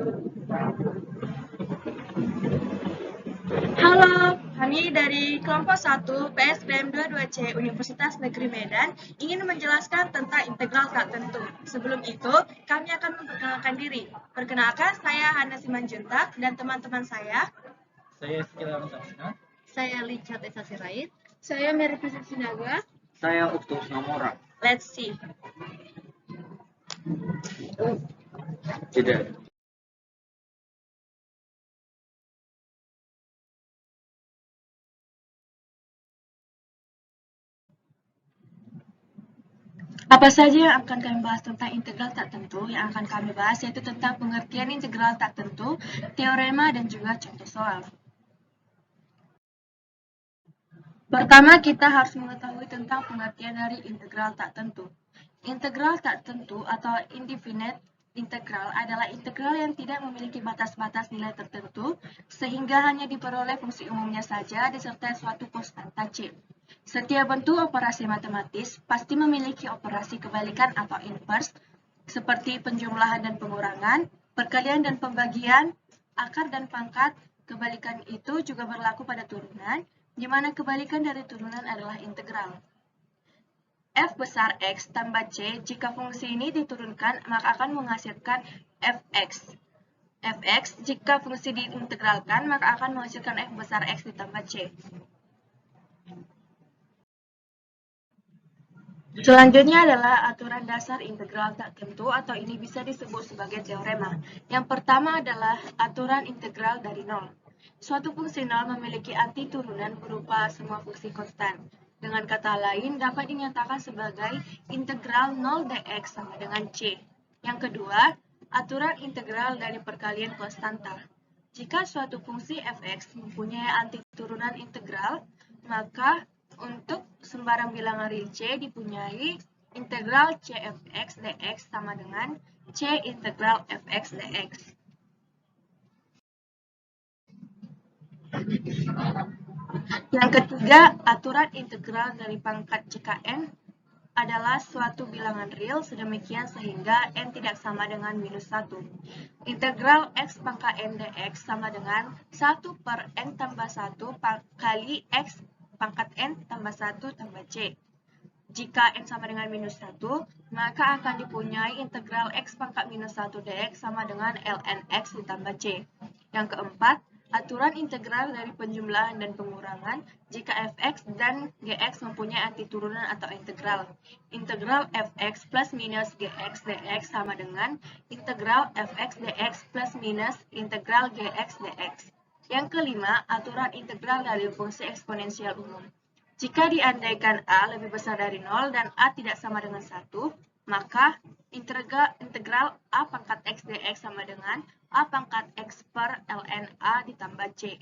Halo, kami dari kelompok 1 PSBM 22C Universitas Negeri Medan ingin menjelaskan tentang integral tak tentu. Sebelum itu, kami akan memperkenalkan diri. Perkenalkan, saya Hana Simanjuntak dan teman-teman saya. Saya Sekila Rasasna. Saya Licat Esa Sirait. Saya Merita Sinaga. Saya Uktus Nomora. Let's see. Jeda. Apa saja yang akan kami bahas tentang integral tak tentu? Yang akan kami bahas yaitu tentang pengertian integral tak tentu, teorema, dan juga contoh soal. Pertama, kita harus mengetahui tentang pengertian dari integral tak tentu. Integral tak tentu atau indefinite integral adalah integral yang tidak memiliki batas-batas nilai tertentu, sehingga hanya diperoleh fungsi umumnya saja disertai suatu konstanta C. Setiap bentuk operasi matematis pasti memiliki operasi kebalikan atau inverse, seperti penjumlahan dan pengurangan, perkalian dan pembagian, akar dan pangkat. Kebalikan itu juga berlaku pada turunan, di mana kebalikan dari turunan adalah integral. F besar X tambah C, jika fungsi ini diturunkan, maka akan menghasilkan Fx. Fx, jika fungsi diintegralkan, maka akan menghasilkan F besar X ditambah C. Selanjutnya adalah aturan dasar integral tak tentu atau ini bisa disebut sebagai teorema. Yang pertama adalah aturan integral dari nol. Suatu fungsi nol memiliki arti turunan berupa semua fungsi konstan. Dengan kata lain, dapat dinyatakan sebagai integral 0 dx sama dengan C. Yang kedua, aturan integral dari perkalian konstanta. Jika suatu fungsi fx mempunyai arti turunan integral, maka untuk sembarang bilangan real C dipunyai integral C fx dx sama dengan C integral fx dx. Yang ketiga, aturan integral dari pangkat jika n adalah suatu bilangan real sedemikian sehingga n tidak sama dengan minus 1. Integral x pangkat n dx sama dengan 1 per n tambah 1 kali x pangkat n tambah 1 tambah c. Jika n sama dengan minus 1, maka akan dipunyai integral x pangkat minus 1 dx sama dengan ln x ditambah c. Yang keempat, aturan integral dari penjumlahan dan pengurangan jika fx dan gx mempunyai arti turunan atau integral. Integral fx plus minus gx dx sama dengan integral fx dx plus minus integral gx dx. Yang kelima, aturan integral dari fungsi eksponensial umum. Jika diandaikan a lebih besar dari 0 dan a tidak sama dengan 1, maka integral a pangkat x dx sama dengan a pangkat x per ln a ditambah c.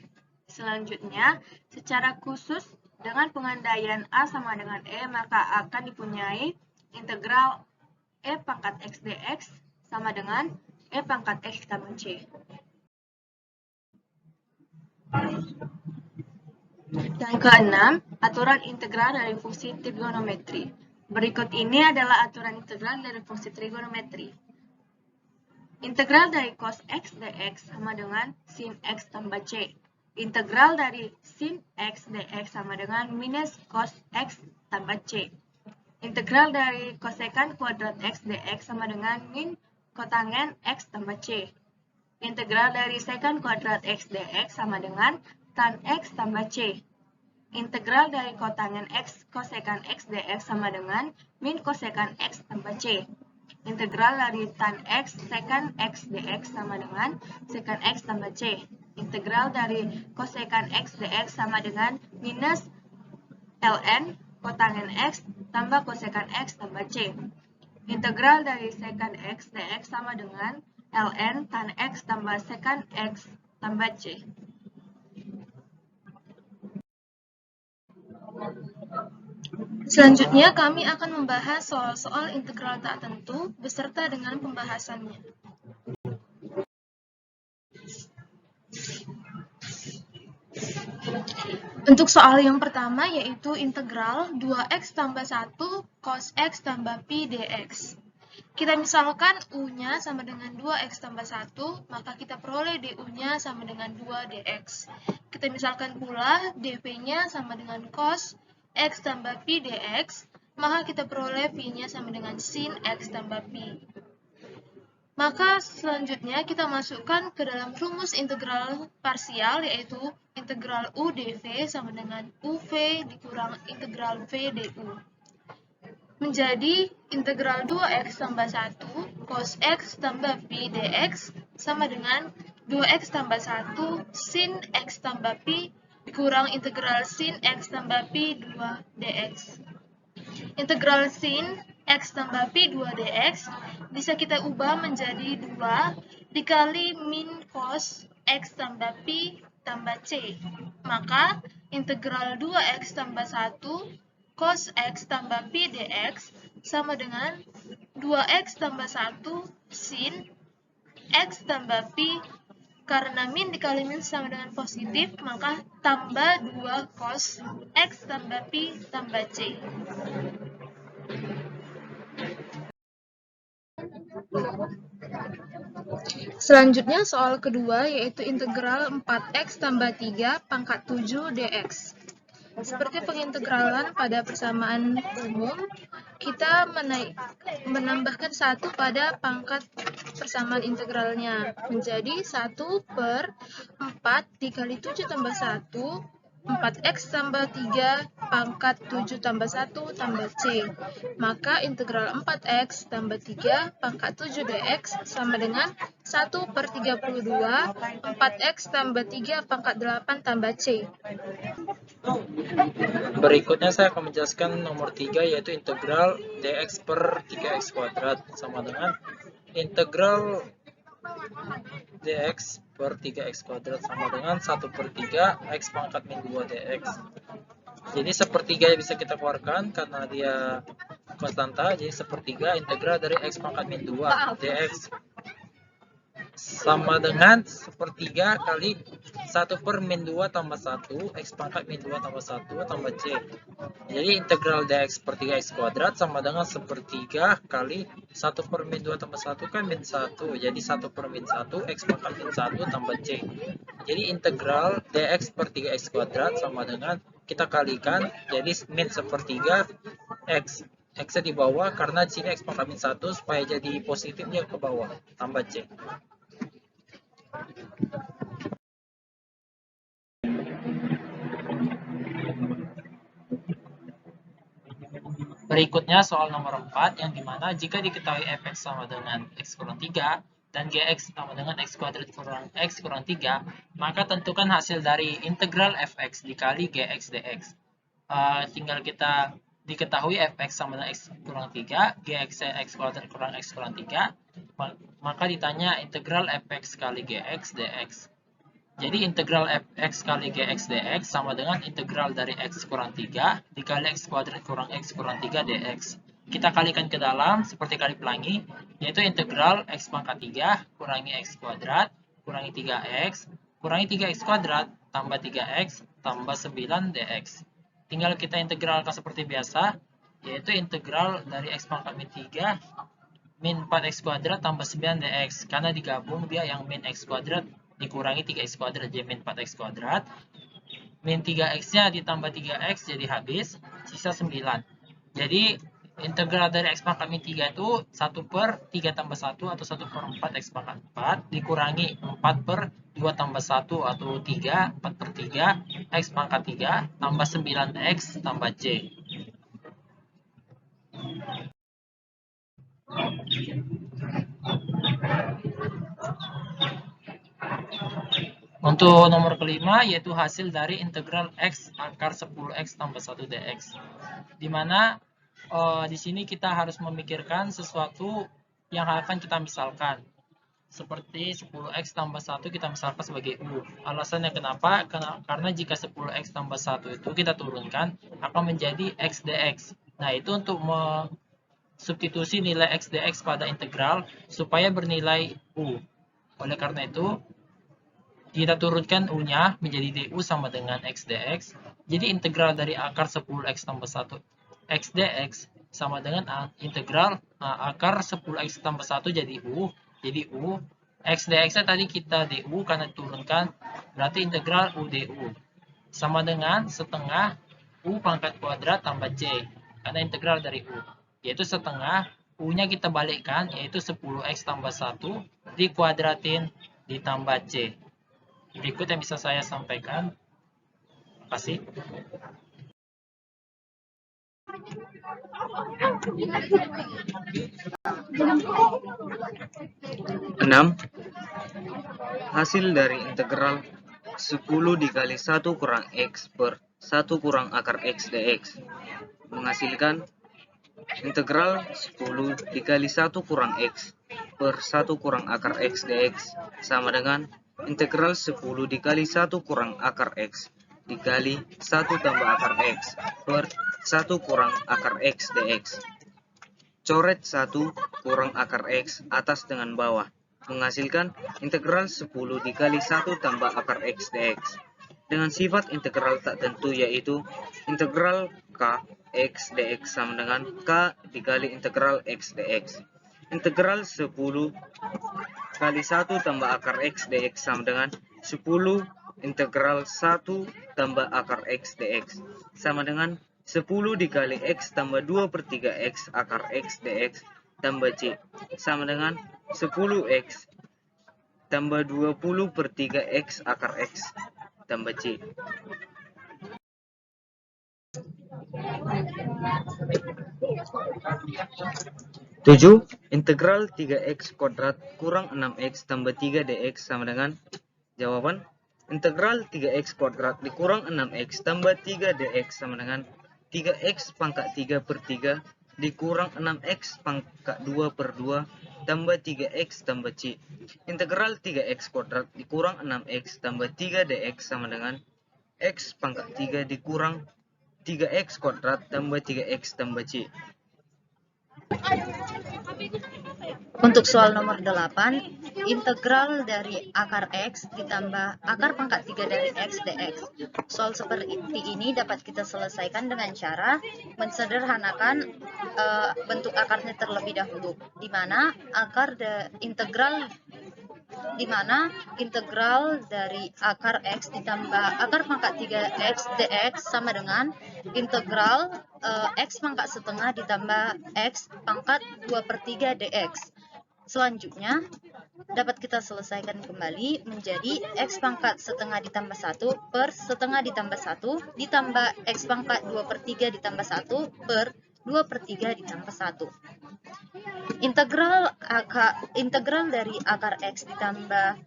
Selanjutnya, secara khusus dengan pengandaian a sama dengan e, maka akan dipunyai integral e pangkat x dx sama dengan e pangkat x tambah c. Yang keenam, aturan integral dari fungsi trigonometri. Berikut ini adalah aturan integral dari fungsi trigonometri. Integral dari cos x dx sama dengan sin x tambah c. Integral dari sin x dx sama dengan minus cos x tambah c. Integral dari kosekan kuadrat x dx sama dengan min kotangen x tambah c. Integral dari sekan kuadrat x dx sama dengan tan x tambah c. Integral dari kotangen x kosekan x dx sama dengan min kosekan x tambah c. Integral dari tan x sekan x dx sama dengan sekan x tambah c. Integral dari kosekan x dx sama dengan minus ln kotangen x tambah kosekan x tambah c. Integral dari sekan x dx sama dengan ln tan x tambah sekan x tambah c. Selanjutnya, kami akan membahas soal-soal integral tak tentu beserta dengan pembahasannya. Untuk soal yang pertama yaitu integral 2x tambah 1 cos x tambah pi dx. Kita misalkan U-nya sama dengan 2x tambah 1, maka kita peroleh du-nya sama dengan 2 dx. Kita misalkan pula dv-nya sama dengan cos x tambah pi dx, maka kita peroleh pi-nya sama dengan sin x tambah pi. Maka selanjutnya kita masukkan ke dalam rumus integral parsial, yaitu integral u dv sama dengan uv dikurang integral v du. Menjadi integral 2x tambah 1 cos x tambah pi dx sama dengan 2x tambah 1 sin x tambah pi dikurang integral sin x tambah pi 2 dx. Integral sin x tambah pi 2 dx bisa kita ubah menjadi 2 dikali min cos x tambah pi tambah c. Maka integral 2x tambah 1 cos x tambah pi dx sama dengan 2x tambah 1 sin x tambah pi. Karena min dikali min sama dengan positif, maka tambah 2 cos x tambah pi tambah c. Selanjutnya soal kedua, yaitu integral 4x tambah 3 pangkat 7 dx. Seperti pengintegralan pada persamaan umum, kita menambahkan 1 pada pangkat persamaan integralnya, menjadi 1 per 4 dikali 7 tambah 1, 4x tambah 3 pangkat 7 tambah 1 tambah c. Maka integral 4x tambah 3 pangkat 7 dx sama dengan 1 per 32 4x tambah 3 pangkat 8 tambah c. Berikutnya saya akan menjelaskan nomor 3, yaitu integral dx per 3x kuadrat sama dengan integral dx per 3x kuadrat sama dengan 1 per 3 x pangkat min 2 dx. Jadi sepertiga bisa kita keluarkan karena dia konstanta, jadi sepertiga integral dari x pangkat min 2 dx sama dengan sepertiga kali 1 per min 2 tambah 1 x pangkat min 2 tambah 1 tambah c. Jadi integral dx per 3x kuadrat sama dengan sepertiga kali 1 per min 2 tambah 1 kan min 1. Jadi 1 per min 1 x pangkat min 1 tambah c. Jadi integral dx per 3x kuadrat sama dengan kita kalikan jadi min sepertiga x. X di bawah karena di sini x pangkat min 1 supaya jadi positif dia ke bawah tambah c. Berikutnya soal nomor 4, yang dimana jika diketahui fx sama dengan x kurang 3 dan gx sama dengan x kuadrat kurang x kurang 3, maka tentukan hasil dari integral fx dikali gx dx. Tinggal kita diketahui fx sama dengan x kurang 3, gx x kuadrat kurang x kurang 3, maka ditanya integral fx kali gx dx. Jadi integral fx kali gx dx sama dengan integral dari x kurang 3 dikali x kuadrat kurang x kurang 3 dx. Kita kalikan ke dalam seperti kali pelangi, yaitu integral x pangkat 3 kurangi x kuadrat kurangi 3x kurangi 3x kuadrat tambah 3x tambah 9 dx. Tinggal kita integralkan seperti biasa, yaitu integral dari x pangkat min 3 min 4x kuadrat tambah 9 dx. Karena digabung dia yang min x kuadrat dikurangi 3x kuadrat jadi min 4x kuadrat. Min 3x-nya ditambah 3x jadi habis, sisa 9. Jadi integral dari x pangkat min 3 itu 1 per 3 tambah 1 atau 1 per 4 x pangkat 4 dikurangi 4 per 2 tambah 1 atau 3, 4 per 3 x pangkat 3 tambah 9x tambah c. Untuk nomor kelima, yaitu hasil dari integral x akar 10x tambah 1 dx. Dimana di sini kita harus memikirkan sesuatu yang akan kita misalkan. Seperti 10x tambah 1 kita misalkan sebagai u. Alasannya kenapa? Karena jika 10x tambah 1 itu kita turunkan, akan menjadi x dx. Nah, itu untuk substitusi nilai x dx pada integral supaya bernilai u. Oleh karena itu, kita turunkan u-nya menjadi du sama dengan x dx. Jadi integral dari akar 10x tambah 1 x dx sama dengan integral akar 10x tambah 1 jadi U. Jadi U. X dx-nya tadi kita du karena diturunkan. Berarti integral U du. Sama dengan setengah U pangkat kuadrat tambah C. Karena integral dari U. Yaitu setengah U-nya kita balikkan. Yaitu 10x tambah 1 dikuadratin ditambah C. Berikut yang bisa saya sampaikan. Terima kasih. Hasil dari integral 10 dikali 1 kurang X per 1 kurang akar X dx menghasilkan integral 10 dikali 1 kurang X per 1 kurang akar X dx sama dengan integral 10 dikali 1 kurang akar X dikali 1 tambah akar X per 1 kurang akar X dx. Coret 1 kurang akar X atas dengan bawah menghasilkan integral 10 dikali 1 tambah akar X dx dengan sifat integral tak tentu, yaitu integral K X dx sama dengan K dikali integral X dx. Integral 10 kali 1 tambah akar X dx sama dengan 10 integral 1 tambah akar X dx sama dengan 10 dikali X tambah 2 per 3 X akar X dx tambah C sama dengan 10X tambah 20 per 3X akar X tambah C. 7. Integral 3X kuadrat kurang 6X tambah 3 dx sama dengan jawaban integral 3X kuadrat dikurang 6X tambah 3 dx sama dengan 3X pangkat 3 per 3 dikurang 6X pangkat 2 per 2 tambah 3X tambah C. Integral 3X kuadrat dikurang 6X tambah 3 dx sama dengan X pangkat 3 dikurang 3X kuadrat tambah 3X tambah C. Untuk soal nomor 8, integral dari akar X ditambah akar pangkat 3 dari X dx. Soal seperti ini dapat kita selesaikan dengan cara mensederhanakan bentuk akarnya terlebih dahulu, di mana integral dari akar X ditambah akar pangkat 3X dx sama dengan integral X pangkat setengah ditambah X pangkat 2 per 3 dx. Selanjutnya, dapat kita selesaikan kembali menjadi X pangkat setengah ditambah 1 per setengah ditambah 1 ditambah X pangkat 2 per 3 ditambah 1 per 2 per 3 ditambah 1. Integral dari akar X ditambah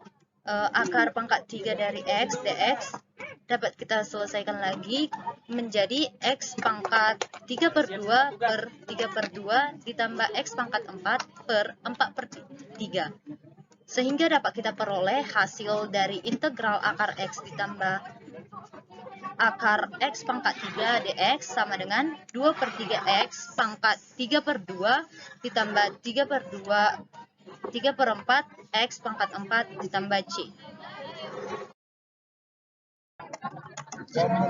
akar pangkat 3 dari X dx dapat kita selesaikan lagi menjadi X pangkat 3 per 2 per 3 per 2 ditambah X pangkat 4 per 4 per 3. Sehingga dapat kita peroleh hasil dari integral akar X ditambah akar X pangkat 3 dx sama dengan 2 per 3X pangkat 3 per 2 ditambah 3 per 2 3 per 4 X pangkat 4 ditambah C.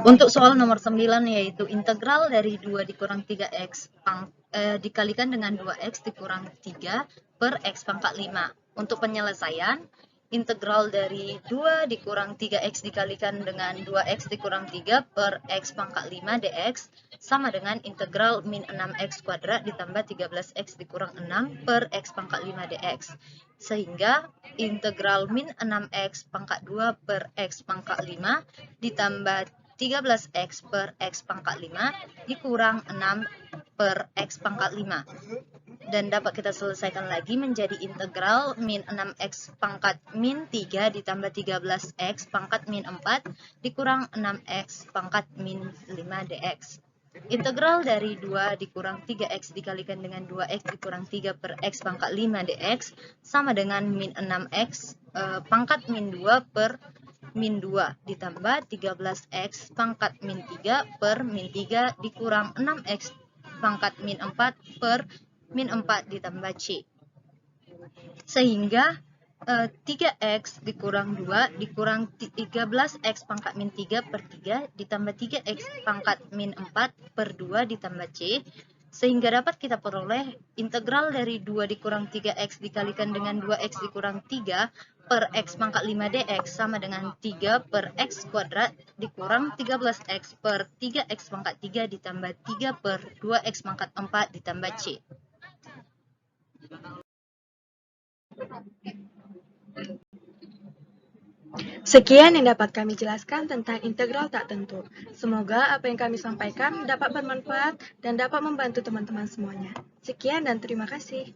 Untuk soal nomor 9, yaitu integral dari 2 dikurang 3X dikalikan dengan 2X dikurang 3 per X pangkat 5. Untuk penyelesaian, integral dari 2 dikurang 3X dikalikan dengan 2X dikurang 3 per X pangkat 5 dx sama dengan integral min 6X kuadrat ditambah 13X dikurang 6 per X pangkat 5 dx. Sehingga integral min 6X pangkat 2 per X pangkat 5 ditambah 13X per X pangkat 5 dikurang 6 per X pangkat 5. Dan dapat kita selesaikan lagi menjadi integral min 6X pangkat min 3 ditambah 13X pangkat min 4 dikurang 6X pangkat min 5 dx. Integral dari 2 dikurang 3X dikalikan dengan 2X dikurang 3 per X pangkat 5 dx sama dengan min 6X pangkat min 2 per min 2 ditambah 13X pangkat min 3 per min 3 dikurang 6X pangkat min 4 per min 4 ditambah C. Sehingga 3X dikurang 2 dikurang 13X pangkat min 3 per 3 ditambah 3X pangkat min 4 per 2 ditambah C Sehingga dapat kita peroleh integral dari 2 dikurang 3x dikalikan dengan 2x dikurang 3 per x pangkat 5 dx sama dengan 3 per x kuadrat dikurang 13x per 3x pangkat 3 ditambah 3 per 2x pangkat 4 ditambah c. Sekian yang dapat kami jelaskan tentang integral tak tentu. Semoga apa yang kami sampaikan dapat bermanfaat dan dapat membantu teman-teman semuanya. Sekian dan terima kasih.